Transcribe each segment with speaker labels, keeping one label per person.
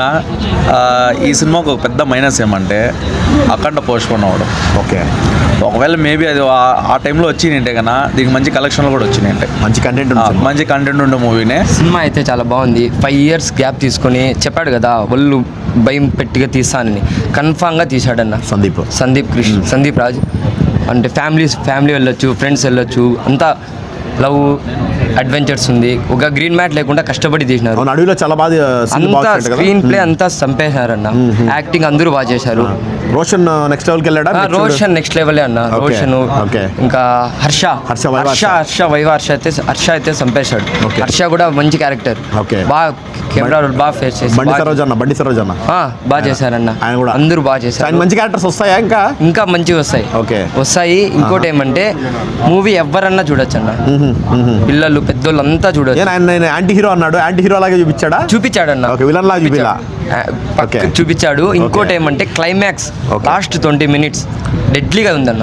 Speaker 1: నా ఈ సినిమాకు ఒక పెద్ద మైనస్ ఏమంటే అఖండ పోస్ట్పోన్ అవ్వడం.
Speaker 2: ఓకే,
Speaker 1: ఒకవేళ మేబీ అది ఆ టైంలో వచ్చిందంటే కన్నా దీనికి మంచి కలెక్షన్లు కూడా వచ్చినాయంటే, మంచి కంటెంట్ ఉండే మూవీనే.
Speaker 3: సినిమా అయితే చాలా బాగుంది. 5 years గ్యాప్ తీసుకొని చెప్పాడు కదా ఒళ్ళు భయం పెట్టిగా తీస్తానని, కన్ఫామ్గా తీశాడన్న సందీప్ రాజ్. అంటే ఫ్యామిలీ వెళ్ళొచ్చు, ఫ్రెండ్స్ వెళ్ళొచ్చు, అంతా లవ్ అడ్వెంచర్స్ ఉంది. ఒక గ్రీన్ మ్యాట్ లేకుండా కష్టపడి తీసినారు.
Speaker 2: అడవిలో చాలా బాగా
Speaker 3: అంతా స్క్రీన్ ప్లే అంతా చంపేశారన్న. యాక్టింగ్ అందరూ బాగా చేశారు.
Speaker 2: రోషన్ నెక్స్ట్ లెవెల్కి వెళ్ళాడా?
Speaker 3: రోషన్ నెక్స్ట్ లెవెల్ అన్న. రోషన్ ఇంకా హర్ష అయితే చంపేశాడు. హర్ష కూడా మంచి క్యారెక్టర్, బాగా కెమెరా బాగా ఫేస్ చేసి
Speaker 2: బండి సరోజన్న
Speaker 3: బాగా చేశారన్న. అందరూ బాగా చేశారు.
Speaker 2: మంచి క్యారెక్టర్స్ వస్తాయా? ఇంకా
Speaker 3: మంచిగా వస్తాయి. ఇంకోటి ఏమంటే మూవీ ఎవరన్నా చూడొచ్చు అన్న, పిల్లలు పెద్దోళ్ళు అంతా చూడొచ్చు.
Speaker 2: యాంటీ హీరో అన్నాడు, యాంటీ హీరో లాగా
Speaker 3: చూపించాడన్న,
Speaker 2: విలన్ లాగా
Speaker 3: చూపించాడు. ఇంకోటి ఏమంటే క్లైమాక్స్ లాస్ట్ 20 minutes డెడ్లీగా ఉందన్న.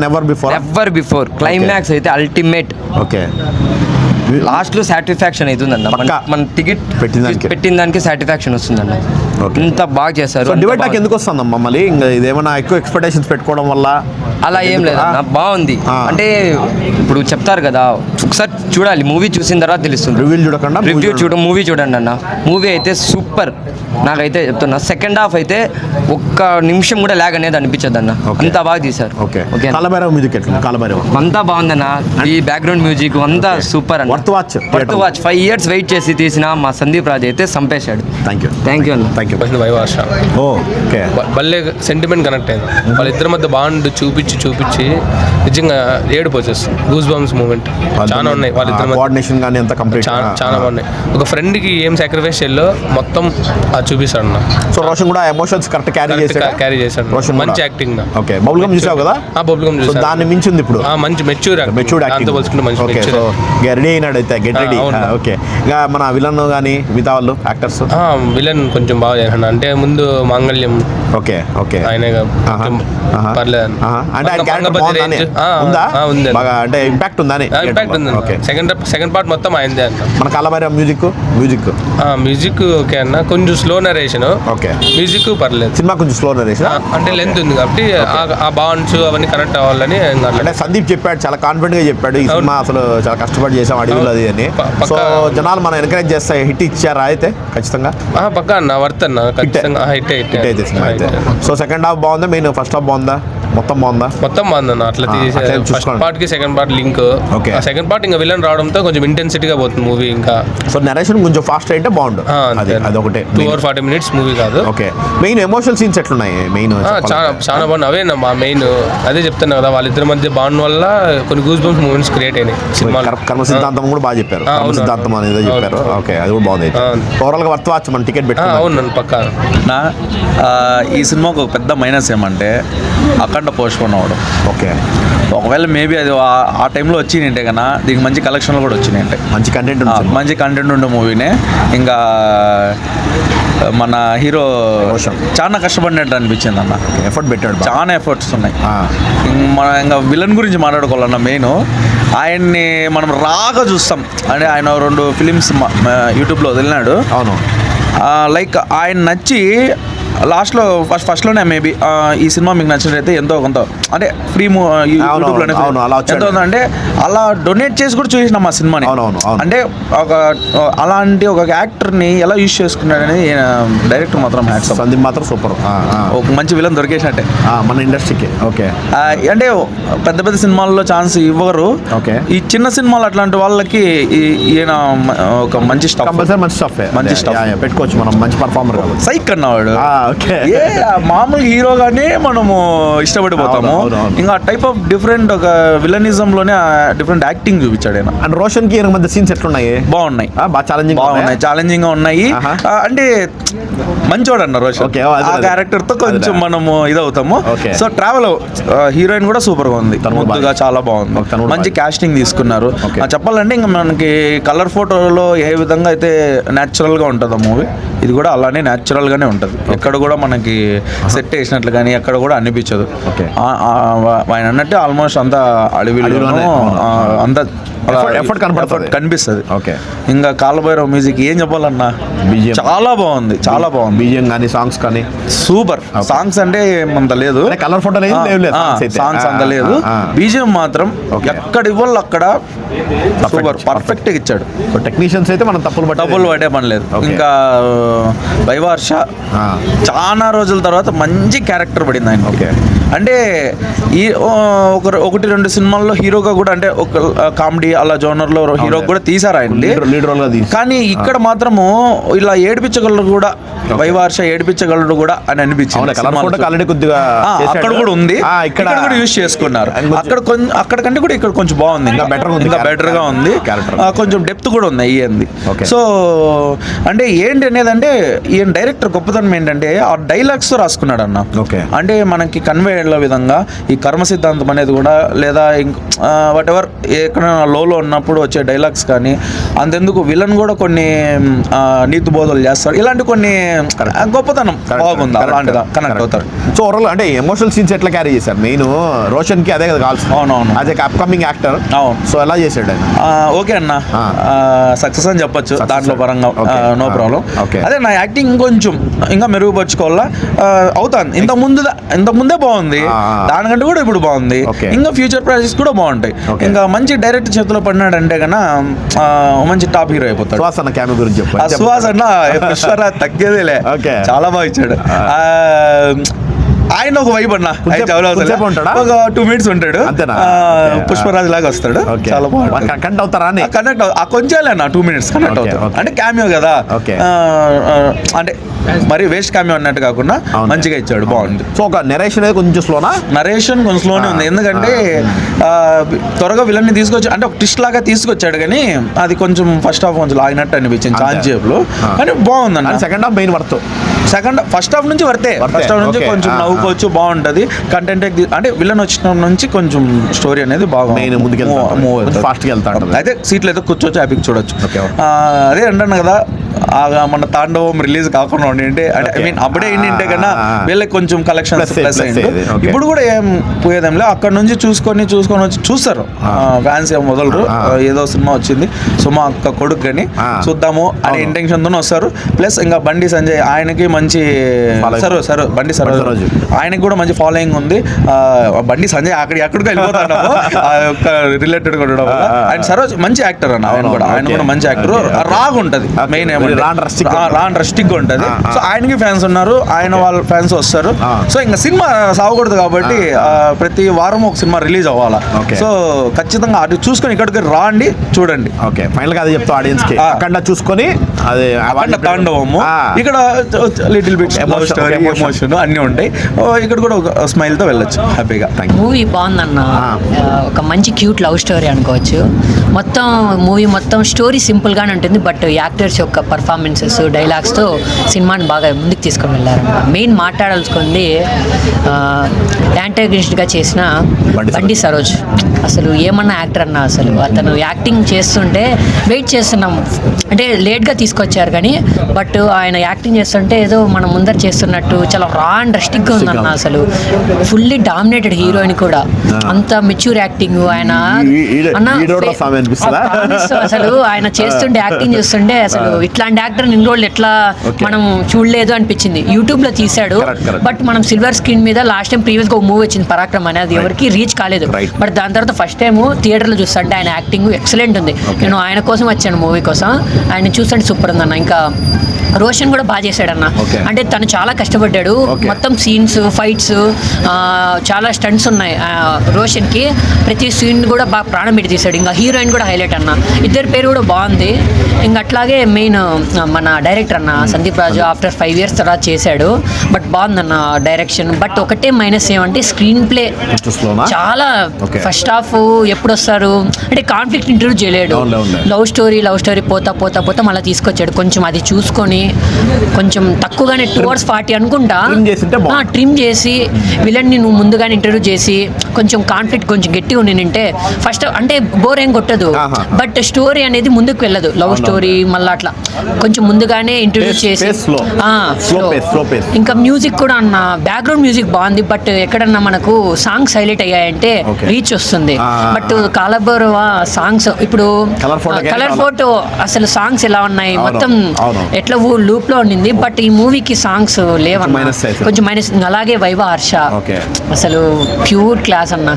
Speaker 3: నెవర్ బిఫోర్ క్లైమాక్స్ అయితే అల్టిమేట్.
Speaker 2: ఓకే,
Speaker 3: లాస్ట్లో సాటిస్ఫాక్షన్ అవుతుందన్న. మన టికెట్ పెట్టిన దానికి సాటిస్ఫాక్షన్ వస్తుందన్న. ఇంత బాగా చేశారు.
Speaker 2: డిబేట్ నాకు ఎందుకు వస్తుందమ్మా మళ్ళీ? ఇంకా ఇదేమన్నా ఎక్కువ ఎక్స్పెక్టేషన్స్ పెట్టుకోవడం వల్ల?
Speaker 3: అలా ఏం లేదన్న, బాగుంది. అంటే ఇప్పుడు చెప్తారు కదా, ఒకసారి చూడాలి, మూవీ చూసిన తర్వాత తెలుస్తుంది. మూవీ చూడండి అన్న. మూవీ అయితే సూపర్. నాకైతే చెప్తున్నా, సెకండ్ హాఫ్ అయితే ఒక్క నిమిషం కూడా లాగ్ అనేది అనిపించదు అన్న, అంతా బాగా తీశారు. అంతా బాగుందన్న. ఈ బ్యాక్గ్రౌండ్ మ్యూజిక్ అంతా సూపర్ అన్న. Worth watch. 5 years వెయిట్ చేసి తీసిన మా సందీప్ రాజ్ అయితే చంపేశాడు. థ్యాంక్ యూ అన్న.
Speaker 4: భలే సెంటిమెంట్ కనెక్ట్ అయింది. వాళ్ళిద్దరి మధ్య బాండ్ చూపించి నిజంగా ఏడుపు వచ్చేస్తుంది. గూస్ బంప్స్ మూమెంట్ చాలా ఉన్నాయి వాళ్ళిద్దరి మధ్య, చాలా బాగున్నాయి. ఒక ఫ్రెండ్ కి ఏం సాక్రిఫైస్ చేయాలో మొత్తం అది చూపిస్తాడు అన్న.
Speaker 2: సో రోషన్ కూడా ఎమోషన్స్ కరెక్ట్
Speaker 4: క్యారీ చేశాడు. మంచి యాక్టింగ్.
Speaker 2: ఓకే, బబుల్గమ్ చూసావు కదా?
Speaker 4: బబుల్గమ్ చూసాను.
Speaker 2: దాన్ని మించింది ఇప్పుడు
Speaker 4: మంచి మెచ్యూర్ దాంతో పోల్చుకుంటే మంచి మెచ్యూర్.
Speaker 2: రెడీ అయినాడు అయితే, గెట్ రెడీ. ఓకే, ఇంకా మన విలన్ కానీ మిగతా వాళ్ళు యాక్టర్స్?
Speaker 4: విలన్ కొంచెం బాగా చేశాడు. అంటే ముందు మాంగళ్యం.
Speaker 2: ఓకే,
Speaker 4: ఆయన పర్లేదు.
Speaker 2: అంటే ఇంపాక్ట్ ఉందని?
Speaker 4: ఇంపాక్ట్ ఉంది. సెకండ్ పార్ట్ మొత్తం అయిందే అంట.
Speaker 2: మన కలబరి
Speaker 4: మ్యూజిక్ ఓకే అన్న. కొంచెం స్లో నరేషన్.
Speaker 2: ఓకే,
Speaker 4: మ్యూజిక్ పర్లేదు.
Speaker 2: సినిమా కొంచెం స్లో నరేషన్
Speaker 4: అంటే లెంత్ ఉంది కాబట్టి ఆ బాండ్స్ అవన్నీ కనెక్ట్ అవ్వాలని.
Speaker 2: అంటే సందీప్ చెప్పాడు, చాలా కాన్ఫిడెంట్ గా చెప్పాడు, ఈ సినిమా అసలు చాలా కష్టపడి చేసాం అడవిలో అది అని. సో జనాలు మనం ఎంకరేజ్ చేస్తాయి. హిట్ ఇచ్చారా అయితే? ఖచ్చితంగా
Speaker 4: పక్కా అన్న, వర్త్ అన్న, ఖచ్చితంగా హిట్ అయితే.
Speaker 2: సో సెకండ్ హాఫ్ బాగుందా? మెయిన్ ఫస్ట్ హాఫ్ బాగుందా? మొత్తం బాగుందన్న. అట్లా ఫస్ట్ పార్ట్ కి second part link. Second part ఇంకా విలన్ రావడంతో కొంచెం ఇంటెన్సిటీగా పోతుంది మూవీ. ఇంకా సో నరేషన్ కొంచెం ఫాస్ట్ అయితే బాగుండు. అది ఒకటే
Speaker 4: 2 hours 40 minutes మూవీ కాదు.
Speaker 2: ఓకే, మెయిన్ ఎమోషనల్ సీన్స్ ఎట్లున్నాయి? మెయిన్
Speaker 4: చాలా బాగున్నాయి. అవే మా మెయిన్ అదే చెప్తున్నా కదా, వాళ్ళిద్దరి మధ్య బాండ్ వల్ల కొన్ని గూస్ బంప్స్ మూమెంట్స్ క్రియేట్ అయినాయి సినిమా.
Speaker 2: కర్మ సిద్ధాంతం కూడా బాగా చెప్పారు. సిద్ధాంతం అనేది చెప్పారు. ఓకే, అది కూడా బాగుంది. ఓవరాల్ గా వర్త్ వాచ్. మన టికెట్ పెట్టి
Speaker 4: అవును పక్కా.
Speaker 1: ఈ సినిమాకు ఒక పెద్ద మైనస్ ఏమంటే అఖండ పోస్ట్పోన్ అవ్వడం.
Speaker 2: ఓకే,
Speaker 1: ఒకవేళ మేబీ అది ఆ టైంలో వచ్చిందంటే కన్నా దీనికి మంచి కలెక్షన్లు కూడా వచ్చినాయంటే, మంచి కంటెంట్ ఉండే మూవీనే. ఇంకా మన హీరో చాలా కష్టపడినట్టు అనిపించింది అన్న.
Speaker 2: ఎఫర్ట్ పెట్టాడు,
Speaker 1: చాలా ఎఫర్ట్స్ ఉన్నాయి. మన ఇంకా విలన్ గురించి మాట్లాడుకోవాలన్న, మెయిన్ ఆయన్ని మనం రాగా చూస్తాం. అంటే ఆయన 2 ఫిలిమ్స్ యూట్యూబ్లో వదిలినాడు.
Speaker 2: అవును,
Speaker 1: లైక్ ఆయన నచ్చి లాస్ట్లో ఫస్ట్లోనే మేబీ ఈ సినిమా మీకు నచ్చినట్లయితే ఎంతో కొంత అంటే ఫ్రీ యూట్యూబ్లోనే ఎంతో ఉందంటే అలా డొనేట్ చేసి కూడా చూసినాం మా సినిమాని. అంటే అలాంటి ఒక యాక్టర్ని ఎలా యూజ్ చేసుకున్నాడు అనేది డైరెక్టర్ మాత్రం
Speaker 2: సందీప్ మాత్రం సూపర్.
Speaker 1: ఒక మంచి విలన్ దొరికేసినట్టే
Speaker 2: మన ఇండస్ట్రీకి. ఓకే,
Speaker 1: అంటే పెద్ద పెద్ద సినిమాల్లో ఛాన్స్ ఇవ్వరు.
Speaker 2: ఓకే, ఈ
Speaker 1: చిన్న సినిమాలు అట్లాంటి వాళ్ళకి ఈయన ఒక మంచి స్టఫ్
Speaker 2: పెట్టుకోవచ్చు మనం. మంచి పర్ఫార్మర్
Speaker 1: సైక్ అన్నవాడు.
Speaker 2: ఓకే,
Speaker 1: మామూలు హీరోగానే మనము ఇష్టపడిపోతాము. ఇంకా టైప్ ఆఫ్ డిఫరెంట్ ఒక విలనిజం లోనే డిఫరెంట్ యాక్టింగ్ చూపించాడు ఆయన.
Speaker 2: అండ్ రోషన్ కి మధ్య సీన్స్ ఎట్లున్నాయి?
Speaker 1: బాగున్నాయి,
Speaker 2: బాగా
Speaker 1: ఛాలెంజింగ్ గా ఉన్నాయి. అంటే మంచోడు అన్న రోషన్. ఆ క్యారెక్టర్ తో కొంచెం మనము ఇదవుతాము. సో ట్రావెల్ హీరోయిన్ కూడా సూపర్ గా ఉంది, ముద్దుగా చాలా బాగుంది. మంచి కాస్టింగ్ తీసుకున్నారు. చెప్పాలంటే ఇంకా మనకి కలర్ ఫోటోలో ఏ విధంగా అయితే న్యాచురల్ గా ఉంటుంది ఆ మూవీ, ఇది కూడా అలానే న్యాచురల్ గానే ఉంటుంది. ఎక్కడ కూడా మనకి సెట్ వేసినట్లు కానీ ఎక్కడ కూడా అనిపించదు. ఆయన అన్నట్టు ఆల్మోస్ట్ అంతా అడవిలోనూ అంతా
Speaker 5: ఎఫర్ట్
Speaker 1: కనిపిస్తుంది.
Speaker 5: ఓకే,
Speaker 1: ఇంకా కాలభైరవ మ్యూజిక్ ఏం చెప్పాలన్నా, చాలా బాగుంది, చాలా బాగుంది.
Speaker 5: బీజిఎం కానీ సాంగ్స్ కానీ
Speaker 1: సూపర్. సాంగ్స్ అంటే అంత లేదు,
Speaker 5: కలర్ ఫోటో
Speaker 1: సాంగ్స్ అంత లేదు. బీజిఎం మాత్రం ఎక్కడ ఇవ్వాలి అక్కడ సూపర్ పర్ఫెక్ట్ గా ఇచ్చాడు.
Speaker 5: సో టెక్నీషియన్స్ అయితే మనం తప్పులు
Speaker 1: పడే పని లేదు. ఇంకా వైవార్ష చాలా రోజుల తర్వాత మంచి క్యారెక్టర్ పడింది ఆయన.
Speaker 5: ఓకే,
Speaker 1: అంటే ఈ ఒకటి రెండు సినిమాల్లో హీరోగా కూడా, అంటే ఒక కామెడీ అలా జోనర్ లో హీరో కూడా తీసారు ఆయన,
Speaker 5: లీడ్ రోల్ గా.
Speaker 1: కానీ ఇక్కడ మాత్రము ఇలా ఏడిపించగలరు కూడా, వైవార్ష ఏడిపించగలడు కూడా అని అనిపించింది. అక్కడ కూడా ఉంది, ఇక్కడ కూడా యూజ్ చేసుకున్నారు. అక్కడ కంటే కూడా ఇక్కడ కొంచెం బాగుంది, ఇంకా బెటర్ గా ఉంది. కొంచెం డెప్త్ కూడా ఉంది అయ్యింది. సో అంటే ఏంటి అనేది, అంటే ఈయన డైరెక్టర్ గొప్పతనం ఏంటంటే ఆ డైలాగ్స్ తో రాసుకున్నాడు అన్న. అంటే మనకి కన్వే అయ్యే విధంగా ఈ కర్మ సిద్ధాంతం అనేది కూడా, లేదా వాట్ ఎవర్ ఎక్కడైనా లోలో ఉన్నప్పుడు వచ్చే డైలాగ్స్ కానీ, అంతెందుకు విలన్ కూడా కొన్ని నీతి బోధలు చేస్తాడు. ఇలాంటి కొన్ని గొప్పతనం బాగుంది, అలాంటిగా కనెక్ట్ అవుతారు.
Speaker 5: సో ఓవరాల్ అంటే ఎమోషనల్ సీన్స్ ఎట్లా క్యారీ చేశారు? మెయిన్ రోషన్ కి అదే కదా కావాల్సింది.
Speaker 1: అవునవును,
Speaker 5: యాజ్ ఏ అప్కమింగ్ యాక్టర్.
Speaker 1: అవును.
Speaker 5: సో ఎలా చేశాడు ఆయన?
Speaker 1: ఓకే అన్న, సక్సెస్ అని చెప్పొచ్చు దాంట్లో పరంగా, నో ప్రాబ్లం.
Speaker 5: ఓకే,
Speaker 1: అదే నా యాక్టింగ్ కొంచెం ఇంకా మెరుగుపరుచుకోవాలా అవుతాను. ఇంత ముందే బాగుంది, దానికంటే కూడా ఇప్పుడు బాగుంది. ఇంకా ఫ్యూచర్ ప్రాజెక్ట్స్ కూడా బాగుంటాయి. ఇంకా మంచి డైరెక్టర్ చేతిలో పడినాడంటే కన్నా మంచి టాప్ హీరో అయిపోతాడు.
Speaker 5: సుహాస్ అన్న క్యామియో గురించి చెప్పు.
Speaker 1: సుహాస్ అన్న పుష్పరాజ్ తగ్గేదేలే, చాలా బాగా ఇచ్చాడు. ఆయన ఒక వైబ్ అన్న, ఒక 2 minutes ఉంటాడు, పుష్పరాజ్ లాగా వస్తాడు. చాలా బాగుంది.
Speaker 5: కనెక్ట్ అవుతారా?
Speaker 1: కనెక్ట్ కొంచెం 2 minutes కనెక్ట్ అవుతాడు. అంటే క్యామియో కదా, అంటే మరి వేస్ట్ క్యామియో అన్నట్టు కాకుండా మంచిగా ఇచ్చాడు, బాగుంది.
Speaker 5: సో ఒక నరేషన్ కొంచెం స్లోనా?
Speaker 1: నరేషన్ కొంచెం స్లోనే ఉంది, ఎందుకంటే త్వరగా విలన్ ని తీసుకొచ్చి, అంటే ఒక ట్విస్ట్ లాగా తీసుకొచ్చాడు, కానీ అది కొంచెం ఫస్ట్ హాఫ్ కొంచెం లాగినట్టు అనిపించింది చాంచేపులో. కానీ బాగుందన్న.
Speaker 5: Second half main worth.
Speaker 1: First half నుంచి వర్తే, ఫస్ట్ హాఫ్ నుంచి కొంచెం నవ్వుకోవచ్చు, బాగుంటది కంటెంట్. అంటే విలన్ వచ్చిన నుంచి కొంచెం స్టోరీ అనేది బాగా మూవ్ అవుతుంది. అయితే సీట్లు అయితే కూర్చోవచ్చు, హ్యాపీగా చూడొచ్చు. అదే అంటాను కదా, మన తాండవం రిలీజ్ కాకుండా ఉండింటే, అంటే ఐ మీన్ అప్పుడే ఏంటంటే కన్నా వీళ్ళకి కొంచెం కలెక్షన్స్ ప్లస్ అయింది. ఇప్పుడు కూడా ఏం పోయేదేం లేదు, అక్కడ నుంచి చూసుకొని వచ్చి చూస్తారు ఫ్యాన్స్. ఏం వదలరు, ఏదో సినిమా వచ్చింది సుమా అక్క కొడుకు కానీ చూద్దాము అనే ఇంటెన్షన్ తోనే వస్తారు. ప్లస్ ఇంకా బండి సంజయ్, ఆయనకి మంచి బండి సరోజ్, ఆయనకి కూడా మంచి ఫాలోయింగ్ ఉంది. బండి సంజయ్ ఎక్కడికి వెళ్ళిపోతాడు రిలేటెడ్ కూడా ఉండడం వల్ల. ఆయన సరోజ్ మంచి యాక్టర్ అన్న, ఆయన కూడా మంచి యాక్టర్. రాగ్ ఉంటది మెయిన్, రాన్ రస్టిక్ ఉంటది. సో ఆయనకి ఫ్యాన్స్ ఉన్నారు, ఆయన వాళ్ళ ఫ్యాన్స్ వస్తారు. సో ఇంకా సినిమా సాగకూడదు కాబట్టి ప్రతి వారం ఒక సినిమా రిలీజ్ అవ్వాలా. సో ఖచ్చితంగా అటు చూసుకొని ఇక్కడికి రాండి, చూడండి.
Speaker 5: ఓకే, ఫైనల్ గా అది చెప్తా ఆడియన్స్ కి, అక్కడ చూసుకొని అదే
Speaker 1: తాండవము, ఇక్కడ లిటిల్ బిట్ ఎమోషన్ అన్ని ఉంటాయి. ఇక్కడ కూడా ఒక స్మైల్ తో వెళ్ళొచ్చు హ్యాపీగా.
Speaker 6: మూవీ బాగుందన్న, ఒక మంచి క్యూట్ లవ్ స్టోరీ అనుకోవచ్చు. మొత్తం మూవీ మొత్తం స్టోరీ సింపుల్ గానే ఉంటుంది, బట్ యాక్టర్స్ యొక్క పర్ఫార్మెన్సెస్ డైలాగ్స్తో సినిమాని బాగా ముందుకు తీసుకొని వెళ్ళారన్న. మెయిన్ మాట్లాడాల్సుకుంది యాంటాగనిస్ట్గా చేసిన బండి సరోజ్. అసలు ఏమన్నా యాక్టర్ అన్న, అసలు అతను యాక్టింగ్ చేస్తుంటే వెయిట్ చేస్తున్నాం. అంటే లేట్గా తీసుకొచ్చారు కానీ, బట్ ఆయన యాక్టింగ్ చేస్తుంటే ఏదో మనం ముందర చేస్తున్నట్టు చాలా రా అండ్ రస్టిక్గా ఉందన్న. అసలు ఫుల్లీ డామినేటెడ్ హీరోయిన్ కూడా, అంత మెచ్యూర్ యాక్టింగ్. ఆయన అసలు ఆయన చేస్తుంటే యాక్టింగ్ చేస్తుంటే అసలు ఇట్లాంటి యాక్టర్ ఇన్ని రోజులు ఎట్లా మనం చూడలేదు అనిపించింది. యూట్యూబ్ లో తీసాడు, బట్ మనం సిల్వర్ స్క్రీన్ మీద లాస్ట్ టైం ప్రీవియస్ గా ఒక మూవీ వచ్చింది పరాక్రమ్ అనేది, ఎవరికి రీచ్ కాలేదు. బట్ దాని తర్వాత ఫస్ట్ టైం థియేటర్ లో చూస్తుంటే ఆయన యాక్టింగ్ ఎక్సలెంట్ ఉంది. నేను ఆయన కోసం వచ్చాను, మూవీ కోసం. ఆయన చూస్తుంటే సూపర్ ఉందన్న. ఇంకా రోషన్ కూడా బాగా చేశాడన్న. అంటే తను చాలా కష్టపడ్డాడు, మొత్తం సీన్స్ ఫైట్స్ చాలా స్టంట్స్ ఉన్నాయి రోషన్కి. ప్రతి సీన్ కూడా బాగా ప్రాణం పెట్టి తీశాడు. ఇంకా హీరోయిన్ కూడా హైలైట్ అన్న, ఇద్దరి పేరు కూడా బాగుంది. ఇంకా అట్లాగే మెయిన్ మన డైరెక్టర్ అన్న సందీప్ రాజు ఆఫ్టర్ 5 years తర్వాత చేశాడు, బట్ బాగుందన్న డైరెక్షన్. బట్ ఒకటే మైనస్ ఏమంటే స్క్రీన్ ప్లే చాలా, ఫస్ట్ హాఫ్ ఎప్పుడు వస్తారు అంటే కాన్ఫ్లిక్ట్ ఇంట్రడ్యూస్ చేయలేడు. లవ్ స్టోరీ పోతా మళ్ళీ తీసుకొచ్చాడు. కొంచెం అది చూసుకొని కొంచెం తక్కువగానే 2:40 అనుకుంటా ట్రిమ్ చేసి విలన్ని నువ్వు ముందుగానే ఇంట్రడ్యూస్ చేసి కొంచెం కాన్ఫ్లిక్ట్ కొంచెం గట్టిగా ఉండింటే ఫస్ట్ అంటే బోర్ ఏం కొట్టదు, బట్ స్టోరీ అనేది ముందుకు వెళ్ళదు. లవ్ స్టోరీ మళ్ళీ అట్లా కొంచెం ముందుగానే ఇంట్రడ్యూస్ చేసి ఇంకా మ్యూజిక్ కూడా అన్న బ్యాక్గ్రౌండ్ మ్యూజిక్ బాగుంది, బట్ ఎక్కడన్నా మనకు సాంగ్స్ హైలైట్ అయ్యాయంటే రీచ్ వస్తుంది. బట్ కాలబోరవ సాంగ్స్ ఇప్పుడు కలర్ ఫోటో అసలు సాంగ్స్ ఎలా ఉన్నాయి మొత్తం ఎట్లా లూప్ లో ఉండింది, బట్ ఈ మూవీకి సాంగ్స్ లేవన్నా కొంచెం మైనస్. అలాగే వైవా హర్ష అసలు ప్యూర్ క్లాస్ అన్న.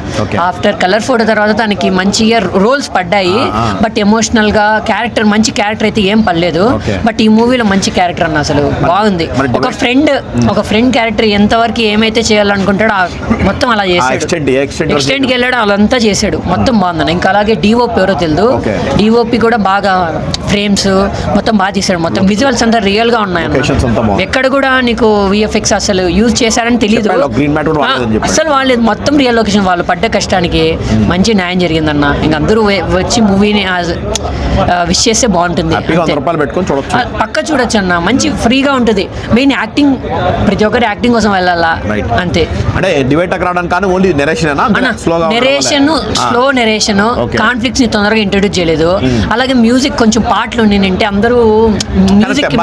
Speaker 6: ఆఫ్టర్ కలర్ ఫోటో తర్వాత తనకి మంచిగా రోల్స్ పడ్డాయి, బట్ ఎమోషనల్ గా క్యారెక్టర్ మంచి క్యారెక్టర్ అయితే ఏం పడలేదు, బట్ ఈ మూవీలో మంచి క్యారెక్టర్ అన్న అసలు బాగుంది. ఒక ఫ్రెండ్ క్యారెక్టర్ ఎంతవరకు ఏమైతే చేయాలనుకుంటాడో మొత్తం అలా చేశాడు, ఎక్స్టెండ్కి వెళ్ళాడు అదంతా చేశాడు, మొత్తం బాగుందన్న. ఇంకా అలాగే డిఓపి ఎవరో తెలియదు, డిఓపి కూడా బాగా ఫ్రేమ్స్ మొత్తం బాగా తీశాడు, మొత్తం విజువల్స్ అంతా రియల్ గా ఉన్నాయి. ఎక్కడ కూడా నీకు విఎఫ్ఎక్స్ అసలు యూజ్ చేశారని తెలియదు అసలు, వాళ్ళు మొత్తం రియల్ లొకేషన్. వాళ్ళు పడ్డ కష్టానికి మంచి న్యాయం జరిగిందన్న. ఇంక అందరూ వచ్చి మూవీని విష్ చేస్తే బాగుంటుంది, పక్క చూడొచ్చు అన్న. మంచి ఫ్రీగా ఉంటుంది. మెయిన్ యాక్టింగ్, ప్రతి ఒక్కరు యాక్టింగ్ కోసం వెళ్ళాలా అంతే.
Speaker 5: అంటే డివైడ్ రావడానికి కానీ only narration
Speaker 6: slow narration, conflicts ని తొందరగా ఇంట్రడ్యూస్ చేయలేదు. అలాగే మ్యూజిక్ కొంచెం పాటలు ఉండింటే అందరూ మ్యూజిక్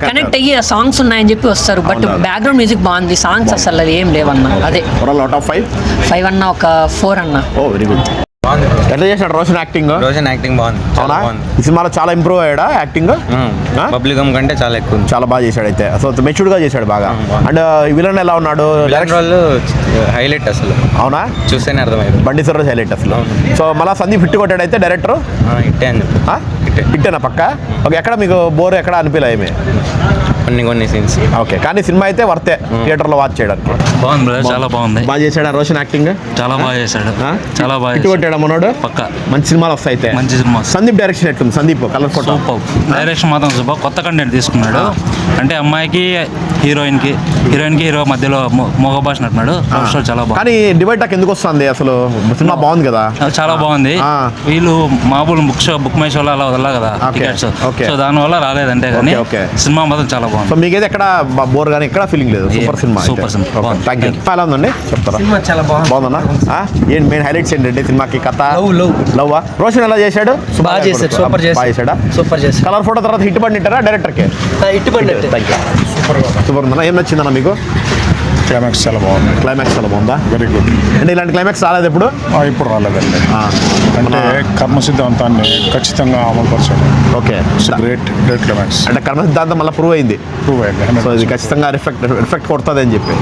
Speaker 6: కనెక్ట్ అయ్యి సాంగ్స్ ఉన్నాయని చెప్పి వస్తారు, బట్ బ్యాక్గ్రౌండ్ మ్యూజిక్ బాగుంది, సాంగ్స్ అసలు ఏం లేవన్న. అదే 5 అన్న, ఒక 4 అన్న.
Speaker 5: Very good. ఎట్లా చేశాడు రోషన్ యాక్టింగ్?
Speaker 1: బాగుంది.
Speaker 5: అవునా? ఈ సినిమాలో చాలా ఇంప్రూవ్ అయ్యాడా యాక్టింగ్?
Speaker 1: పబ్లికం కంటే చాలా ఎక్కువ,
Speaker 5: చాలా బాగా చేశాడు అయితే. సో మెచ్యూర్డ్ గా చేశాడు బాగా. అండ్ విలన్ ఎలా ఉన్నాడు?
Speaker 1: హైలైట్ అసలు.
Speaker 5: అవునా?
Speaker 1: చూస్తేనే అర్థమైంది,
Speaker 5: బండి సర్రోజ్ హైలైట్ అసలు. సో మళ్ళీ సందీప్ హిట్ కొట్టాడు అయితే డైరెక్టర్. హిట్టేనా పక్క? ఓకే. ఎక్కడ మీకు బోర్ ఎక్కడ అనిపించలే ఏమి?
Speaker 1: కొన్ని సీన్స్
Speaker 5: ఓకే, కానీ సినిమా అయితే వర్తే థియేటర్లో వాచ్ చేయడానికి.
Speaker 7: బాగుంది, చాలా బాగుంది.
Speaker 5: బాగా చేశాడు రోషన్ యాక్టింగ్,
Speaker 7: చాలా బాగా చేశాడు, చాలా బాగా
Speaker 5: హిట్ కొట్టాడు మనోడు.
Speaker 7: పక్క
Speaker 5: మంచి సినిమాలు వస్తాయి అయితే.
Speaker 7: మంచి సినిమా.
Speaker 5: సందీప్ డైరెక్షన్ ఎట్లుంది? సందీప్ కలర్ ఫోటో
Speaker 7: డైరెక్షన్ మాత్రం సూపర్. కొత్త కంటెంట్ తీసుకున్నాడు, అంటే అమ్మాయికి హీరోయిన్ కి హీరో మధ్యలో మగ భాష నటున్నాడు. చాలా బాగుంది.
Speaker 5: కానీ డివైడ్ టాక్ ఎందుకు వస్తుంది అసలు? సినిమా బాగుంది కదా,
Speaker 7: చాలా బాగుంది. వీళ్ళు మామూలు బుక్ మై షోలో అలా వదలా కదా టికెట్స్, సో దానివల్ల రాలేదంటే కానీ సినిమా మాత్రం చాలా బాగుంది.
Speaker 5: సో మీకైతే ఎక్కడ బోర్ కానీ ఎక్కడ ఫీలింగ్ లేదు? Super cinema.
Speaker 7: Super cinema.
Speaker 5: Thank you. ఎలా ఉందండి చెప్తారా?
Speaker 3: చాలా
Speaker 5: బాగుందన్నా? ఏంటి మెయిన్ హైలైట్స్ ఏంటంటే సినిమాకి? కథ లవ్. రోషన్ ఎలా చేశాడు?
Speaker 3: బాగా చేశాడు, సూపర్ చేశాడా? సూపర్ చేశాడు.
Speaker 5: కలర్ ఫోటో తర్వాత హిట్ పడినట్టారా డైరెక్టర్కి?
Speaker 3: హిట్ పడినట్టు.
Speaker 5: Thank you. సూపర్ ఉందన్నా. ఏం నచ్చిందన్నా మీకు?
Speaker 8: క్లైమాక్స్ చాలా బాగుంది.
Speaker 5: క్లైమాక్స్ చాలా బాగుందా?
Speaker 8: Very good.
Speaker 5: అంటే ఇలాంటి క్లైమాక్స్ రాలేదు ఎప్పుడు?
Speaker 8: ఇప్పుడు రాలేదండి. అంటే కర్మ సిద్ధాంతాన్ని ఖచ్చితంగా అమలుపరచాడు.
Speaker 5: Okay,
Speaker 8: great climax.
Speaker 5: అంటే కర్మ సిద్ధాంతం మళ్ళీ ప్రూవ్ అయింది. సో ఇది ఖచ్చితంగా రిఫెక్ట్ కొడుతుంది అని చెప్పి.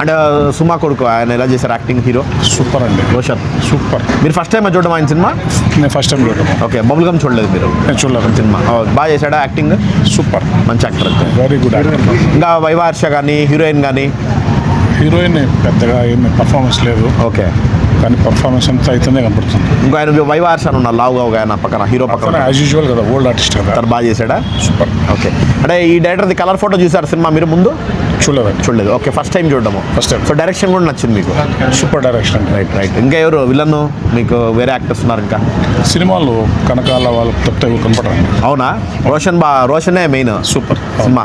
Speaker 5: అంటే సుమా కొడుకు ఆయన ఎలా చేశారు యాక్టింగ్? హీరో
Speaker 8: సూపర్ అండి,
Speaker 5: రోషన్
Speaker 8: సూపర్.
Speaker 5: మీరు ఫస్ట్ టైం చూడడం ఆయన సినిమా?
Speaker 8: నేను ఫస్ట్ టైం చూడడం.
Speaker 5: ఓకే, బబుల్ గమ్ చూడలేదు మీరు?
Speaker 8: నేను చూడలేదు
Speaker 5: సినిమా. బాగా చేశాడా యాక్టింగ్?
Speaker 8: సూపర్,
Speaker 5: మంచి యాక్టర్.
Speaker 8: Very good actor.
Speaker 5: ఇంకా వైవా హర్ష కానీ హీరోయిన్ కానీ?
Speaker 8: హీరోయిన్ పెద్దగా ఏమి పర్ఫార్మెన్స్ లేదు.
Speaker 5: ఓకే,
Speaker 8: కానీ పర్ఫార్మెన్స్ అంతా అయితేనే కనపడుతుంది.
Speaker 5: ఇంకా ఆయన వైవా హర్ష అని ఉన్నారు లావుగా ఒక ఆయన పక్కన, హీరో పక్కన.
Speaker 8: యాజ్ యూజువల్ కదా, ఓల్డ్ ఆర్టిస్ట్ కదా.
Speaker 5: తను బాగా చేశాడా?
Speaker 8: సూపర్.
Speaker 5: ఓకే. అంటే ఈ డైరెక్టర్ది కలర్ ఫోటో చూసారు సినిమా మీరు ముందు? చూడలేదు. ఓకే, ఫస్ట్ టైం చూడడము.
Speaker 8: First time.
Speaker 5: సో డైరెక్షన్ కూడా నచ్చింది మీకు?
Speaker 8: Super direction.
Speaker 5: రైట్. ఇంకా ఎవరు విలన్ మీకు? వేరే యాక్టర్స్ ఉన్నారు ఇంకా
Speaker 8: సినిమాలు? కనకాల వాళ్ళు తప్పితే కనపడరు.
Speaker 5: అవునా? రోషనే మెయిన్.
Speaker 8: Super
Speaker 5: cinema.